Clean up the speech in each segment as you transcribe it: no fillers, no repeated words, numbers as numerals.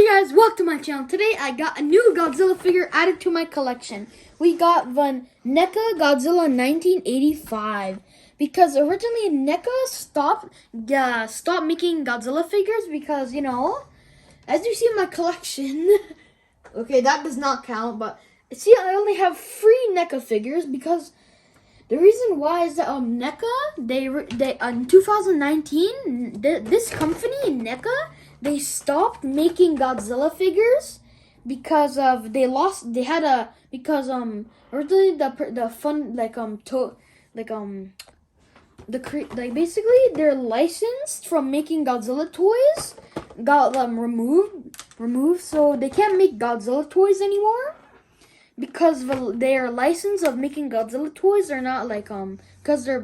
Hey guys, welcome to my channel. Today I got a new Godzilla figure added to my collection. We got the Neca Godzilla 1985 because originally Neca stopped making Godzilla figures because, you know, as you see in my collection, okay, that does not count, but see, I only have 3 Neca figures because the reason why is that Neca, they in 2019, this company Neca, they stopped making Godzilla figures because of originally basically they're licensed from making Godzilla toys got removed, so they can't make Godzilla toys anymore. Because their license of making Godzilla toys are not because their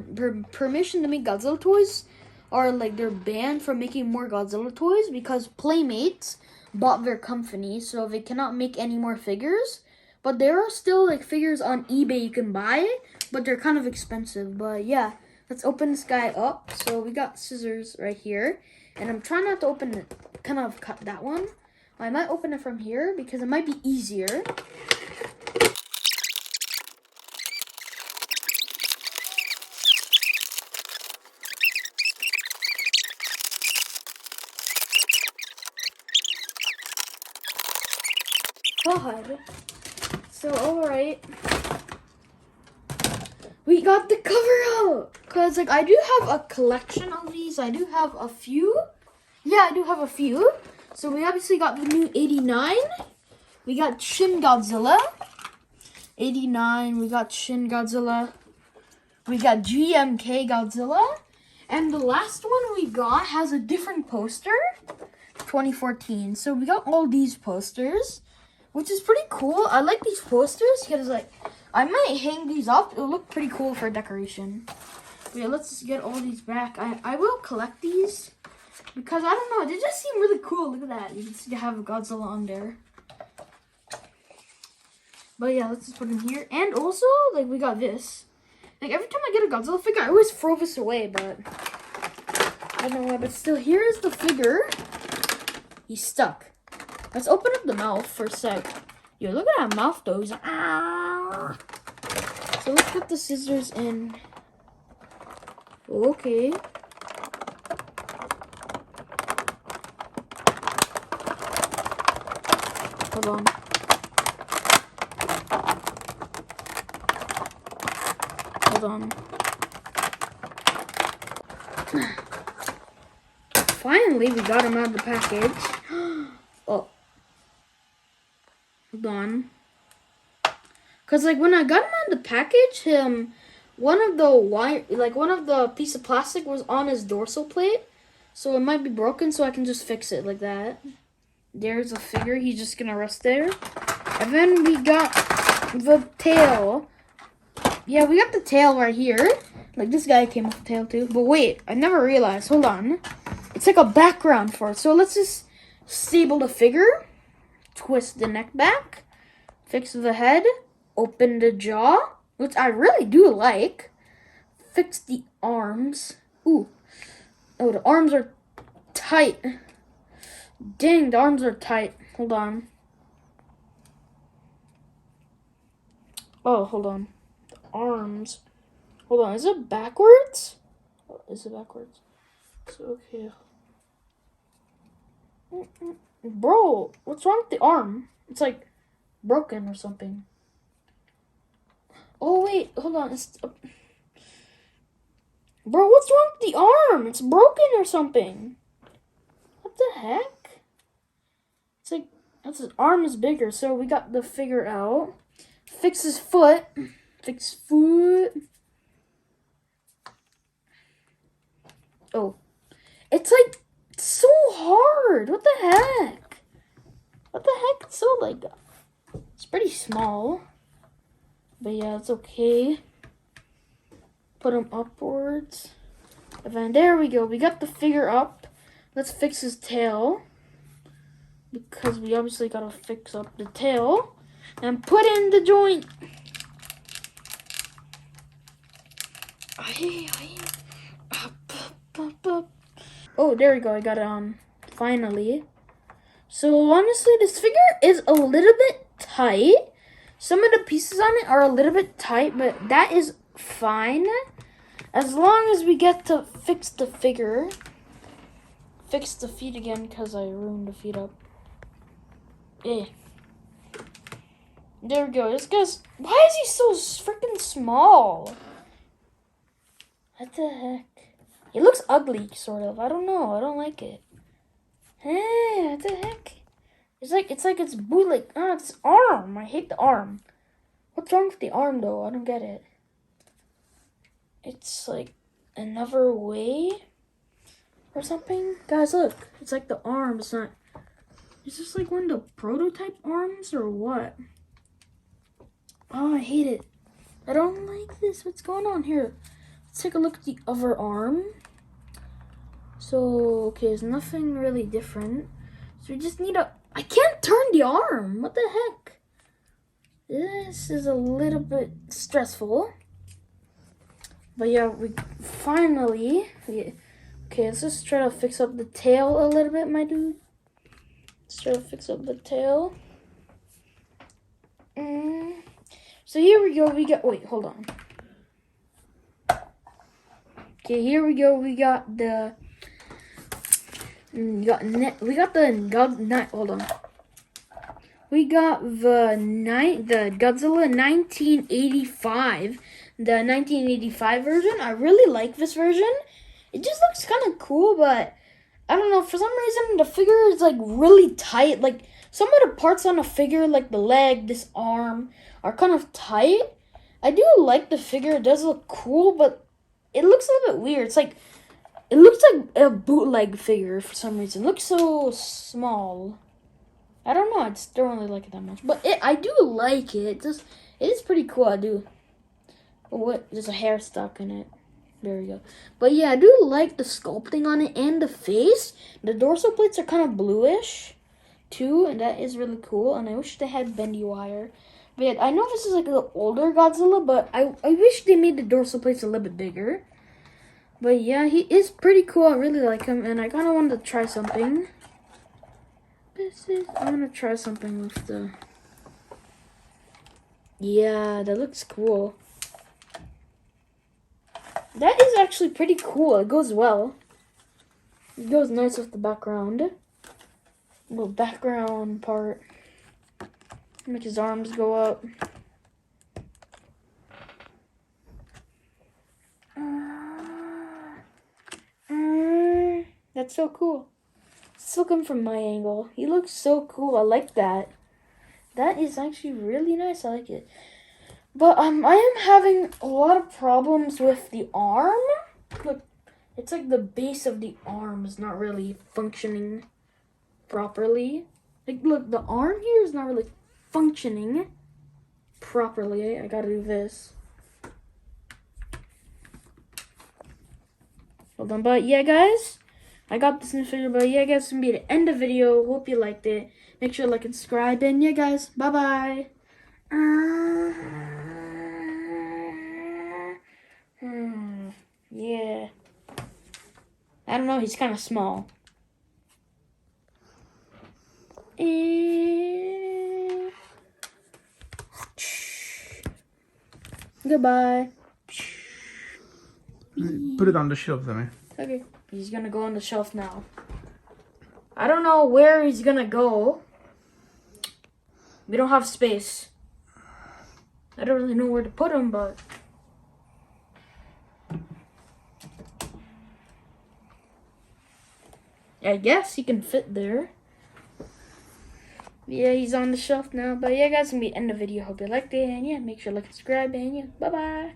permission to make Godzilla toys are they're banned from making more Godzilla toys because Playmates bought their company, so they cannot make any more figures. But there are still figures on eBay you can buy, but they're kind of expensive. But yeah, let's open this guy up. So we got scissors right here, and I'm trying not to open it, kind of cut that one. I might open it from here because it might be easier. God. So, alright. We got the cover out! Because, I do have a collection of these. I do have a few. Yeah, I do have a few. So, we obviously got the new 89. We got Shin Godzilla. 89. We got Shin Godzilla. We got GMK Godzilla. And the last one we got has a different poster. 2014. So, we got all these posters, which is pretty cool. I like these posters because I might hang these up. It'll look pretty cool for decoration. But yeah, let's just get all these back. I will collect these because I don't know, they just seem really cool. Look at that. You can see I have a Godzilla on there. But yeah, let's just put them here. And also, we got this. Every time I get a Godzilla figure, I always throw this away, but I don't know why. But still, here is the figure. He's stuck. Let's open up the mouth for a sec. Yo, look at that mouth though. He's like, ah. So let's put the scissors in. Okay. Hold on. Hold on. Finally, we got him out of the package. Oh. Hold on. Cause when I got him out of the package, one of the piece of plastic was on his dorsal plate, so it might be broken. So I can just fix it like that. There's a figure. He's just gonna rest there. And then we got the tail. Yeah, we got the tail right here. This guy came with the tail too. But wait, I never realized. Hold on. It's like a background for it. So let's just stable the figure. Twist the neck back. Fix the head. Open the jaw, which I really do like. Fix the arms. Ooh. Oh, the arms are tight. Dang, the arms are tight. Hold on. Oh, hold on. The arms. Hold on. Is it backwards? Oh, is it backwards? So, okay. Bro, what's wrong with the arm? It's broken or something. Oh, wait. Hold on. Bro, what's wrong with the arm? It's broken or something. What the heck? It's his arm is bigger, so we got the figure out. Fix his foot. Fix foot. Oh. It's so hard. What the heck? What the heck? It's so it's pretty small. But yeah, it's okay. Put him upwards. And then there we go. We got the figure up. Let's fix his tail. Because we obviously gotta fix up the tail. And put in the joint. Oh, there we go. I got it on. Finally. So honestly, this figure is a little bit tight. Some of the pieces on it are a little bit tight, but that is fine. As long as we get to fix the figure. Fix the feet again because I ruined the feet up. Eh. There we go. This guy's... Why is he so freaking small? What the heck? He looks ugly, sort of. I don't know. I don't like it. Hey, what the heck? It's like it's bootleg. Ah, it's arm. I hate the arm. What's wrong with the arm, though? I don't get it. It's like another way or something. Guys, look. It's like the arm. It's not... Is this like one of the prototype arms or what? Oh, I hate it. I don't like this. What's going on here? Let's take a look at the other arm. So, okay, there's nothing really different. So we just need a... I can't turn the arm. What the heck? This is a little bit stressful. But yeah, we finally... Okay, let's just try to fix up the tail a little bit, my dude. Let's try to fix up the tail. So here we go. We got... Wait, hold on. Okay, here we go. We got the... We got the hold on. We got the Godzilla 1985, the 1985 version. I really like this version. It just looks kind of cool, but I don't know, for some reason the figure is like really tight. Like some of the parts on the figure, like the leg, this arm, are kind of tight. I do like the figure. It does look cool, but it looks a little bit weird. It's like it looks like a bootleg figure for some reason. It looks so small. I don't know. I just don't really like it that much. But I do like it. It is pretty cool. I do. But what? There's a hair stuck in it. There we go. But yeah, I do like the sculpting on it and the face. The dorsal plates are kind of bluish too, and that is really cool. And I wish they had bendy wire. But yeah, I know this is like an older Godzilla, but I wish they made the dorsal plates a little bit bigger. But yeah, he is pretty cool. I really like him, and I kind of wanted to try something. I'm gonna try something with the... Yeah, that looks cool. That is actually pretty cool. It goes well. It goes nice with the background. Little background part. Make his arms go up. That's so cool. Let's look him from my angle. He looks so cool. I like that. That is actually really nice. I like it. But I am having a lot of problems with the arm. Look, it's like the base of the arm is not really functioning properly. Like, look, the arm here is not really functioning properly. I gotta do this. Hold on, but yeah, guys. I got this new figure, but yeah, guys, it's gonna be the end of the video. Hope you liked it. Make sure to like and subscribe, and yeah, guys, bye-bye. Yeah. I don't know, he's kind of small. Goodbye. Put it on the shelf, Zamir. Okay. He's gonna go on the shelf now. I don't know where he's gonna go. We don't have space. I don't really know where to put him, but... I guess he can fit there. Yeah, he's on the shelf now. But yeah, guys, it's gonna be the end of the video. Hope you liked it. And yeah, make sure to like and subscribe. And yeah, bye-bye.